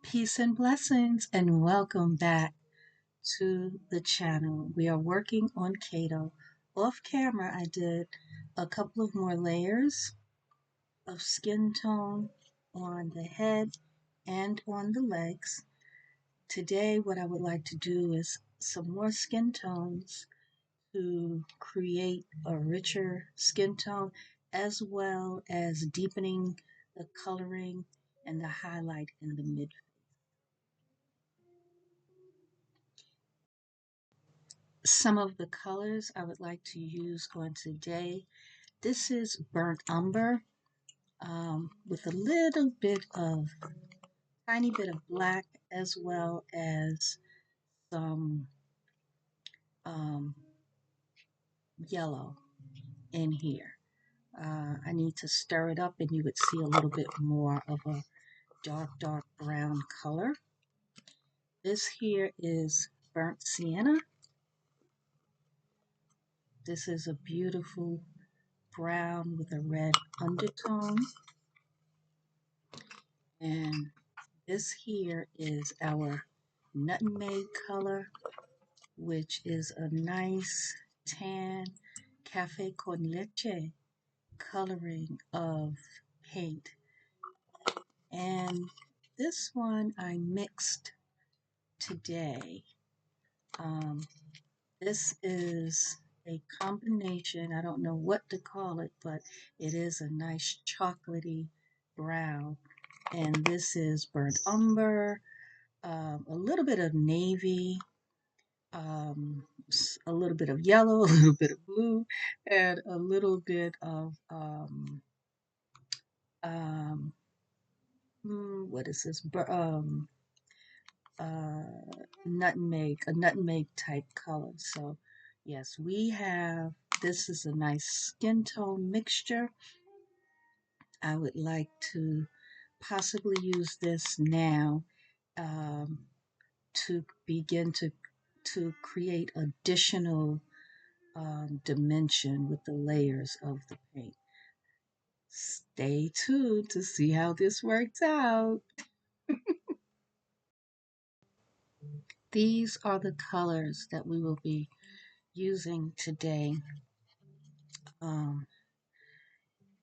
Peace and blessings, and welcome back to the channel. We are working on Kato. Off camera, I did a couple of more layers of skin tone on the head and on the legs. Today, what I would like to do is some more skin tones to create a richer skin tone, as well as deepening the coloring and the highlight in the mid. Some of the colors I would like to use on today. This is burnt umber with a little bit of, tiny bit of black, as well as some um, yellow in here. I need to stir it up and you would see a little bit more of a dark brown color. This here is burnt sienna. This is a beautiful brown with a red undertone. And this here is our nutmeg color, which is a nice tan cafe con leche coloring of paint. And this one I mixed today. This is a combination, I don't know what to call it, but it is a nice chocolatey brown. And this is burnt umber, a little bit of navy, a little bit of yellow, a little bit of blue, and a little bit of um, what is this? Nutmeg, a nutmeg type color. So, yes, we have. This is a nice skin tone mixture. I would like to possibly use this now um, to begin to create additional dimension with the layers of the paint. Stay tuned to see how this works out. These are the colors that we will be using today.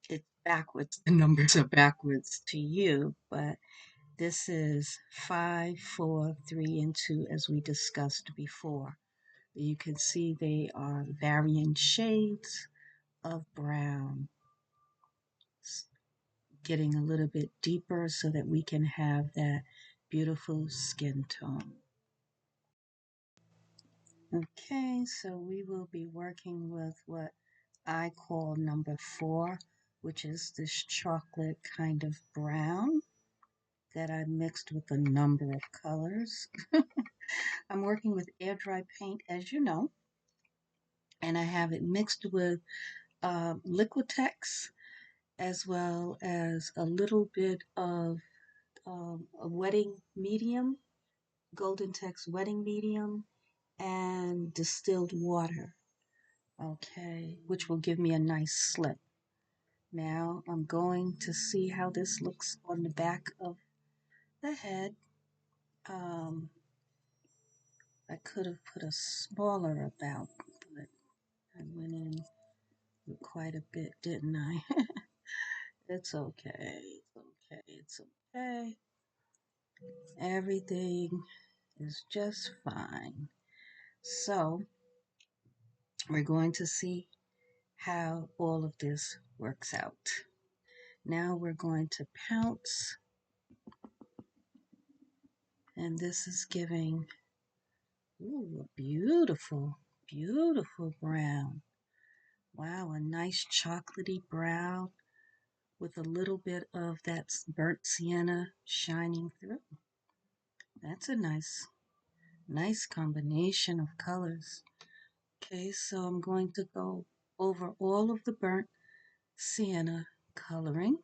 It's backwards, the numbers are backwards to you, but this is 5, 4, 3, and 2 as we discussed before. You can see they are varying shades of brown, getting a little bit deeper so that we can have that beautiful skin tone. Okay, so we will be working with what I call number 4, which is this chocolate kind of brown that I mixed with a number of colors. I'm working with air dry paint, as you know, and I have it mixed with Liquitex, as well as a little bit of a wetting medium, Golden Tex wetting medium, and distilled water, okay, which will give me a nice slip. Now I'm going to see how this looks on the back of the head. I could have put a smaller about, but I went in with quite a bit, didn't I? It's okay. It's okay. It's okay. Everything is just fine. So we're going to see how all of this works out. Now we're going to pounce, and this is giving a beautiful, beautiful brown. Wow, a nice chocolatey brown with a little bit of that burnt sienna shining through. That's a nice combination of colors. Okay, so I'm going to go over all of the burnt sienna coloring,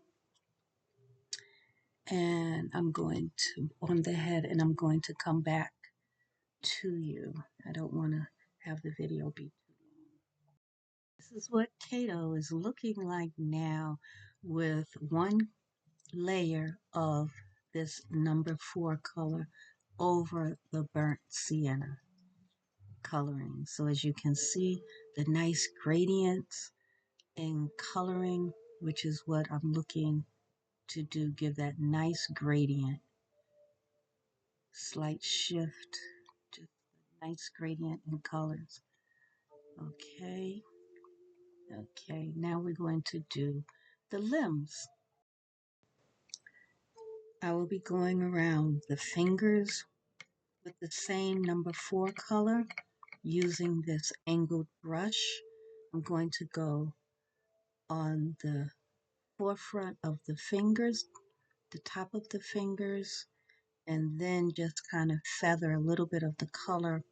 and I'm going to on the head, and I'm going to come back to you. I don't want to have the video be too long. This is what Kato is looking like now with one layer of this number 4 color over the burnt sienna coloring. So as you can see, the nice gradients in coloring, which is what I'm looking to do, give that nice gradient, slight shift, just a nice gradient in colors. Okay, okay, now we're going to do the limbs. I will be going around the fingers with the same number 4 color using this angled brush. I'm going to go on the forefront of the fingers, the top of the fingers, and then just kind of feather a little bit of the color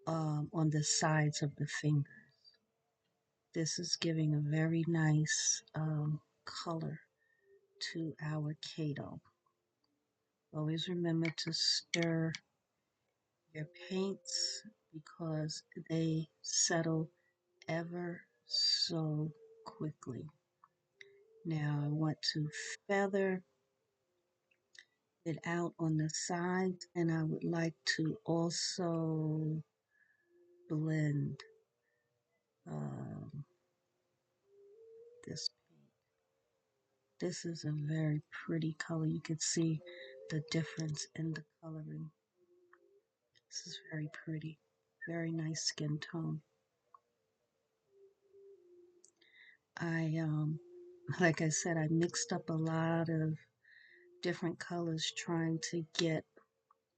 on the sides of the fingers. This is giving a very nice color to our Kato. Always remember to stir your paints because they settle ever so quickly. Now I want to feather it out on the sides, and I would like to also blend um, this paint. This is a very pretty color. You can see the difference in the coloring. This is very pretty, very nice skin tone. Like I said, I mixed up a lot of different colors trying to get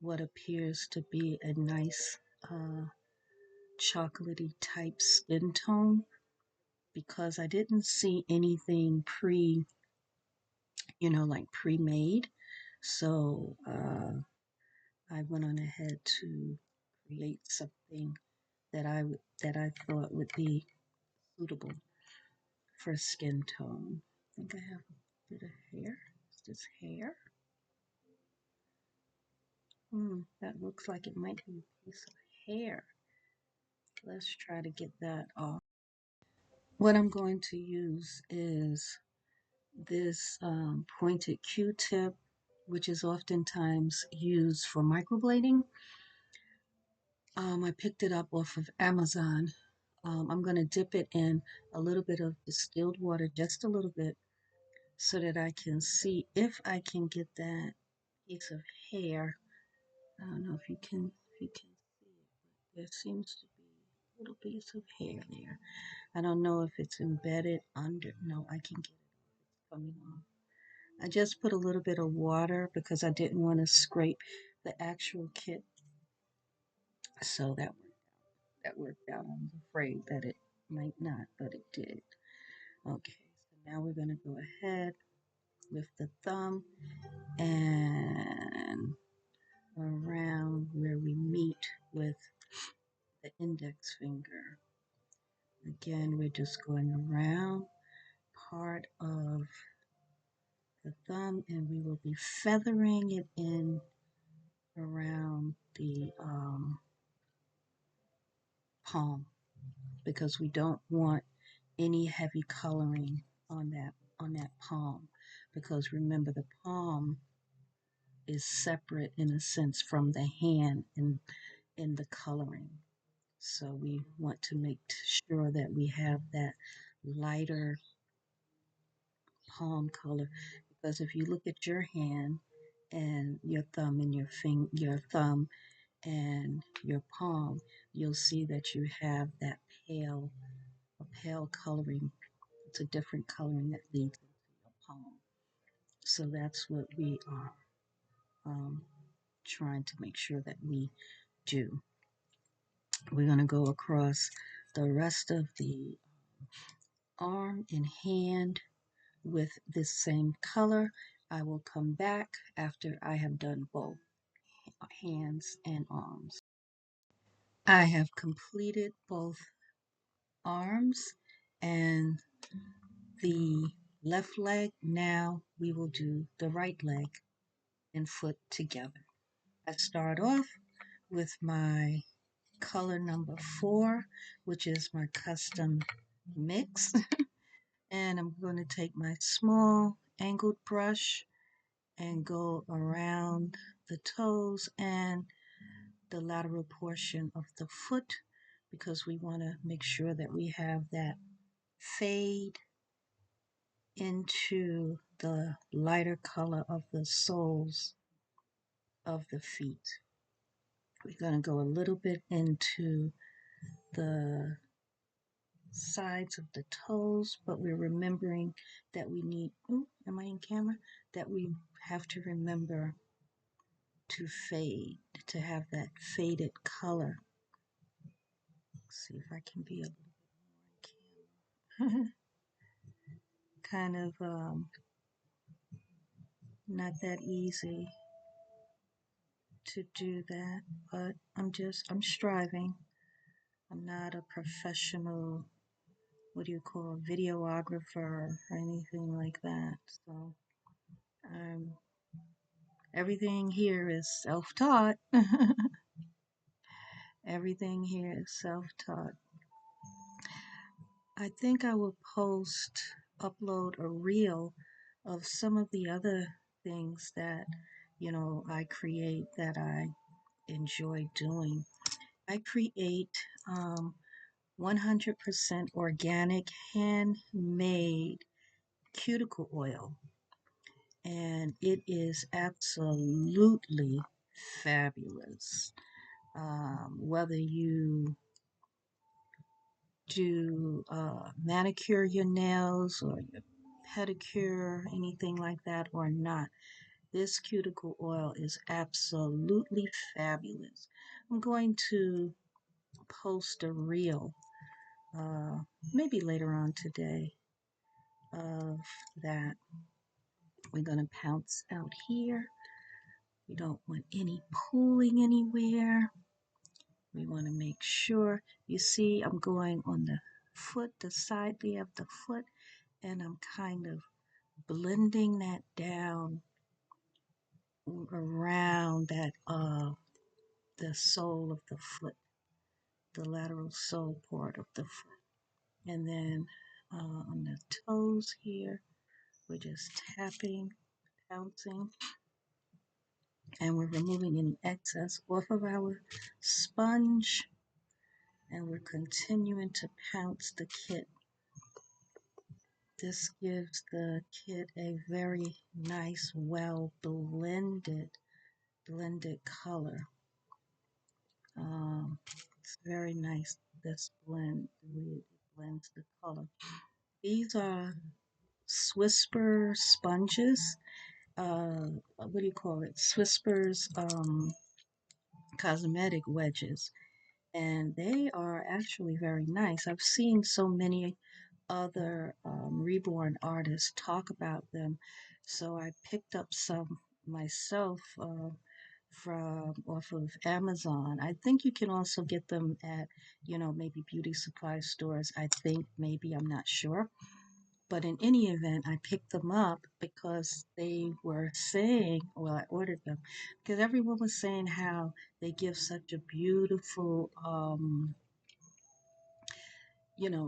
what appears to be a nice chocolatey type skin tone, because I didn't see anything like pre-made. So I went on ahead to create something that I thought would be suitable for skin tone. I think I have a bit of hair. Is this hair? That looks like it might be a piece of hair. Let's try to get that off. What I'm going to use is this pointed Q-tip, which is oftentimes used for microblading. I picked it up off of Amazon. I'm going to dip it in a little bit of distilled water, just a little bit, so that I can see if I can get that piece of hair. I don't know if you can see it, but there seems to be a little piece of hair there. I don't know if it's embedded under. No, I can get it. It's coming off. I just put a little bit of water because I didn't want to scrape the actual kit. So that worked out. I was afraid that it might not, but it did. Okay, so now we're going to go ahead with the thumb and around where we meet with the index finger. Again, we're just going around part of the thumb, and we will be feathering it in around the palm, because we don't want any heavy coloring on that palm, because remember, the palm is separate in a sense from the hand in the coloring. So we want to make sure that we have that lighter palm color, because if you look at your hand and your thumb and your thumb and your palm, you'll see that you have that pale coloring. It's a different coloring that leads into your palm. So that's what we are trying to make sure that we do. We're going to go across the rest of the arm and hand with this same color. I will come back after I have done both hands and arms. I have completed both arms and the left leg. Now we will do the right leg and foot together. I start off with my color number 4, which is my custom mix. And I'm going to take my small angled brush and go around the toes and the lateral portion of the foot because we want to make sure that we have that fade into the lighter color of the soles of the feet. We're going to go a little bit into the sides of the toes, but we're remembering that we need, ooh, am I in camera? That we have to remember to fade, to have that faded color. Let's see if I can be a little bit more in camera. Kind of not that easy to do that, but I'm striving. I'm not a professional, what do you call, videographer or anything like that. So um, everything here is self-taught. Everything here is self-taught. I think I will upload a reel of some of the other things that, I create that I enjoy doing. I create 100% organic handmade cuticle oil, and it is absolutely fabulous. Whether you do manicure your nails or your pedicure, anything like that, or not, this cuticle oil is absolutely fabulous. I'm going to post a reel, uh, maybe later on today, of that. We're going to pounce out here. We don't want any pooling anywhere. We want to make sure, you see, I'm going on the foot, the side there of the foot, and I'm kind of blending that down around the sole of the foot, the lateral sole part of the foot. And then on the toes here, we're just tapping, pouncing, and we're removing any excess off of our sponge, and we're continuing to pounce the kit. This gives the kit a very nice, well blended color. It's very nice, this blend, the way it blends the color. These are Swisper sponges. What do you call it? Swisper's cosmetic wedges. And they are actually very nice. I've seen so many other reborn artists talk about them, so I picked up some myself from off of Amazon. I think you can also get them at, maybe beauty supply stores. I think maybe, I'm not sure. But in any event, I picked them up because they were saying, well, I ordered them because everyone was saying how they give such a beautiful,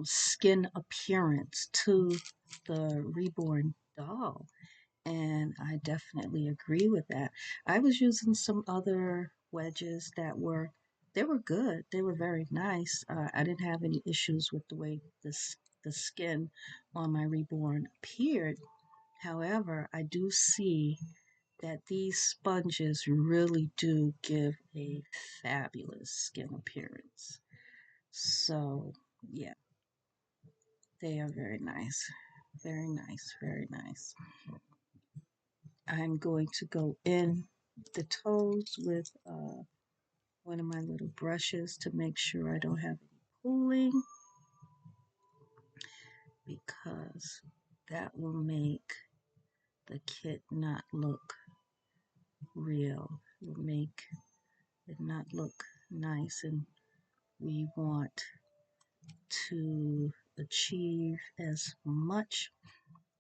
skin appearance to the reborn doll. And I definitely agree with that. I was using some other wedges they were good. They were very nice. I didn't have any issues with the way the skin on my reborn appeared. However, I do see that these sponges really do give a fabulous skin appearance. So, yeah, they are very nice. Very nice, very nice. I'm going to go in the toes with one of my little brushes to make sure I don't have any pooling, because that will make the kit not look real. It will make it not look nice, and we want to achieve as much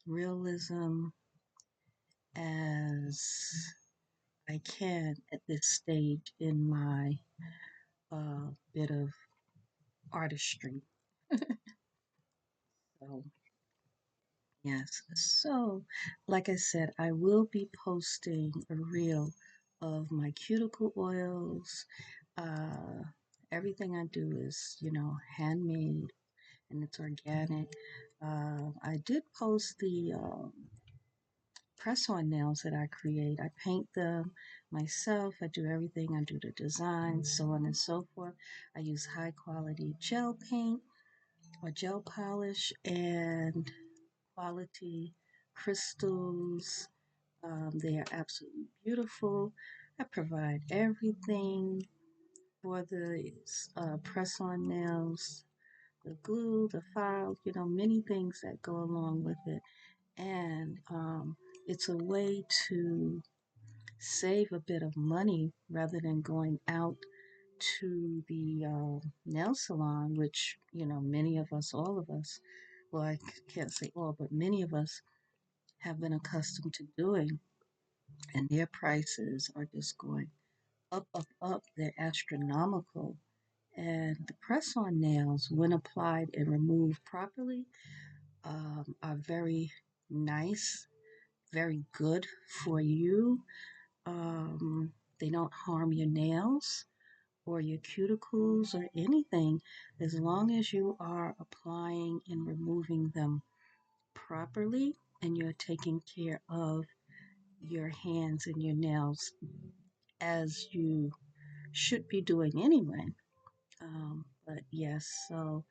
realism as I can at this stage in my bit of artistry. So Yes. So, like I said, I will be posting a reel of my cuticle oils. Uh, Everything I do is, handmade and it's organic. I did post the press-on nails that I create. I paint them myself. I do everything. I do the design, so on and so forth. I use high quality gel paint or gel polish and quality crystals. They are absolutely beautiful. I provide everything for the press-on nails, the glue, the file, many things that go along with it. And it's a way to save a bit of money rather than going out to the nail salon, which, many of us, all of us, well, I can't say all, but many of us have been accustomed to doing, and their prices are just going up, up, up. They're astronomical. And the press on nails, when applied and removed properly, are very nice, very good for you. Um, they don't harm your nails or your cuticles or anything as long as you are applying and removing them properly and you're taking care of your hands and your nails as you should be doing anyway. But yes, so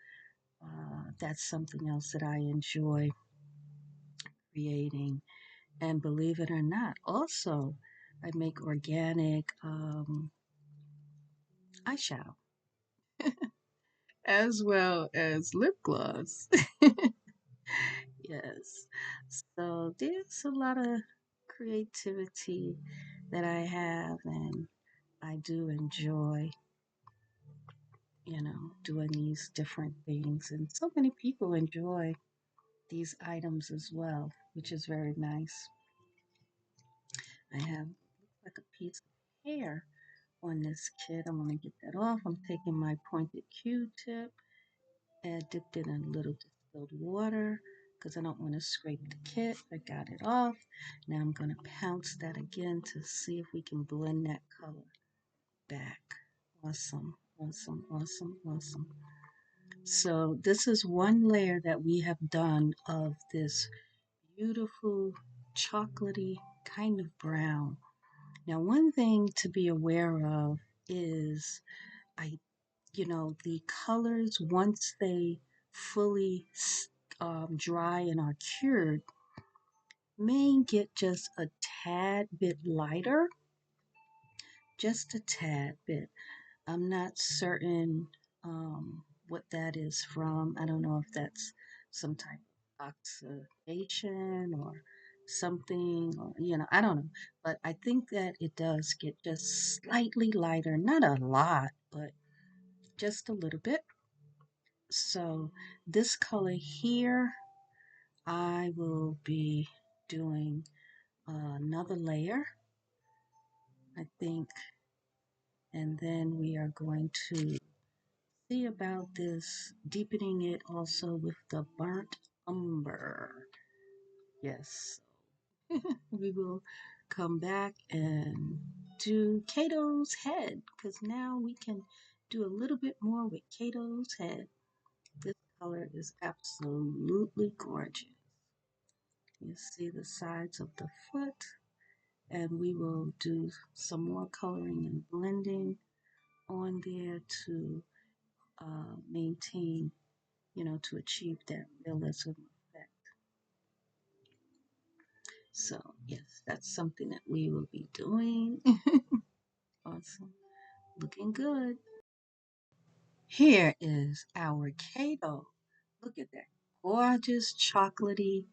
that's something else that I enjoy creating. And believe it or not, also, I make organic eyeshadow as well as lip gloss. Yes. So there's a lot of creativity that I have, and I do enjoy, doing these different things. And so many people enjoy these items as well, which is very nice. I have like a piece of hair on this kit. I'm going to get that off. I'm taking my pointed Q-tip and dipped it in a little distilled water because I don't want to scrape the kit. I got it off. Now I'm going to pounce that again to see if we can blend that color back. Awesome, awesome, awesome, awesome. So this is one layer that we have done of this beautiful chocolatey kind of brown. Now, one thing to be aware of is I, the colors, once they fully dry and are cured, may get just a tad bit lighter, just a tad bit. I'm not certain what that is from. I don't know if that's some type of oxidation or something, or, I don't know. But I think that it does get just slightly lighter, not a lot, but just a little bit. So this color here, I will be doing another layer, I think, and then we are going to see about this, deepening it also with the burnt umber. Yes, we will come back and do Kato's head because now we can do a little bit more with Kato's head. This color is absolutely gorgeous. You see the sides of the foot, and we will do some more coloring and blending on there to maintain, to achieve that realism effect. So, yes, that's something that we will be doing. Awesome. Looking good. Here is our Kato. Look at that gorgeous chocolatey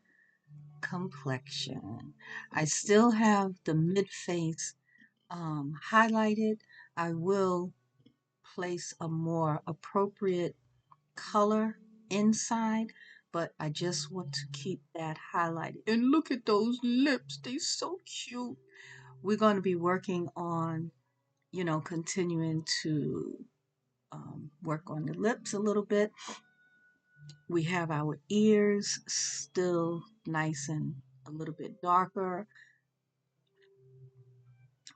complexion. I still have the mid face highlighted. I will place a more appropriate color inside, but I just want to keep that highlighted. And look at those lips, they're so cute. We're going to be working on, continuing to work on the lips a little bit. We have our ears still nice and a little bit darker,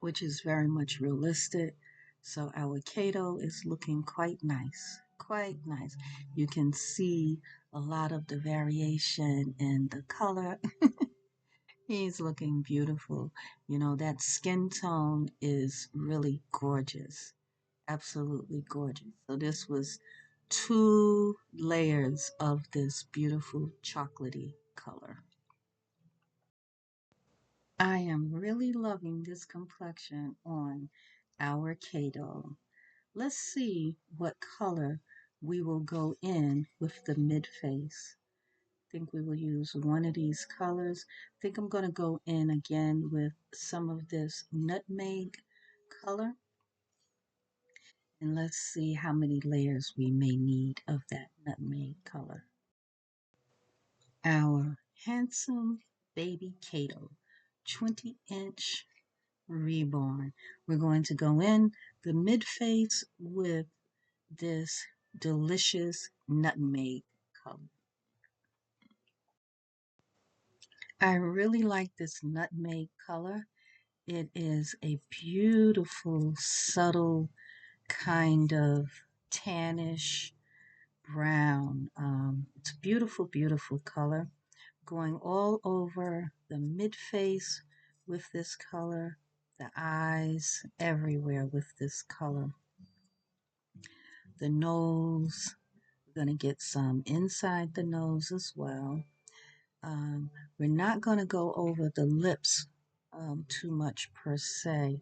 which is very much realistic. So our Kato is looking quite nice, quite nice. You can see a lot of the variation in the color. He's looking beautiful. You know, that skin tone is really gorgeous. Absolutely gorgeous. So this was 2 layers of this beautiful chocolatey color. I am really loving this complexion on our Kato. Let's see what color we will go in with the mid face. I think we will use one of these colors. I think I'm going to go in again with some of this nutmeg color. And let's see how many layers we may need of that nutmeg color. Our handsome baby Kato, 20-inch Reborn. We're going to go in the mid face with this delicious nutmeg color. I really like this nutmeg color. It is a beautiful, subtle kind of tannish brown. It's a beautiful, beautiful color. Going all over the mid face with this color, the eyes everywhere with this color. The nose, we're going to get some inside the nose as well. We're not going to go over the lips too much per se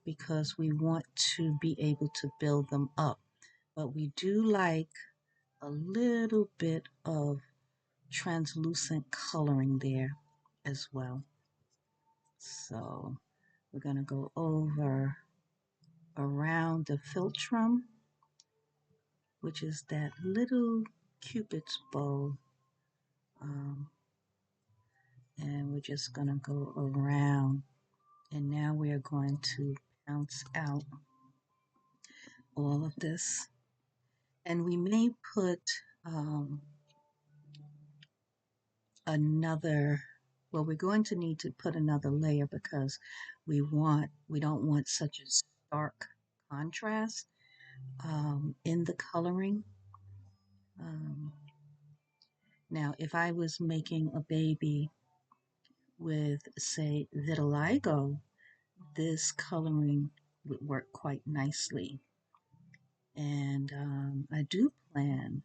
because we want to be able to build them up. But we do like a little bit of translucent coloring there as well. So we're going to go over around the philtrum, which is that little cupid's bow. And we're just going to go around. And now we are going to bounce out all of this. And we may put another, well, we're going to need to put another layer because we don't want such a stark contrast in the coloring. Now, if I was making a baby with, say, vitiligo, this coloring would work quite nicely. And I do plan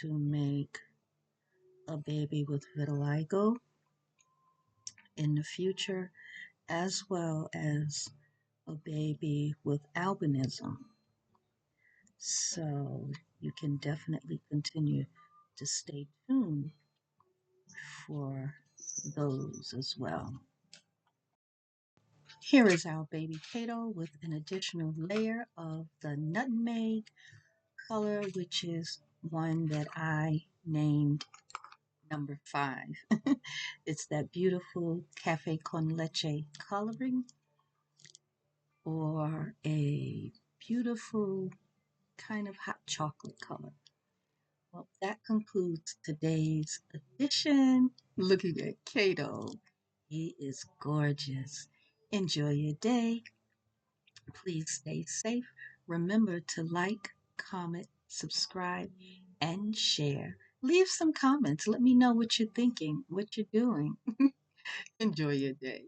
to make a baby with vitiligo in the future, as well as a baby with albinism. So you can definitely continue to stay tuned for those as well. Here is our baby Kato with an additional layer of the nutmeg color, which is one that I named number 5. It's that beautiful cafe con leche coloring, or a beautiful kind of hot chocolate color. Well, that concludes today's edition. Looking at Kato. He is gorgeous. Enjoy your day. Please stay safe. Remember to like, comment, subscribe, and share. Leave some comments. Let me know what you're thinking, what you're doing. Enjoy your day.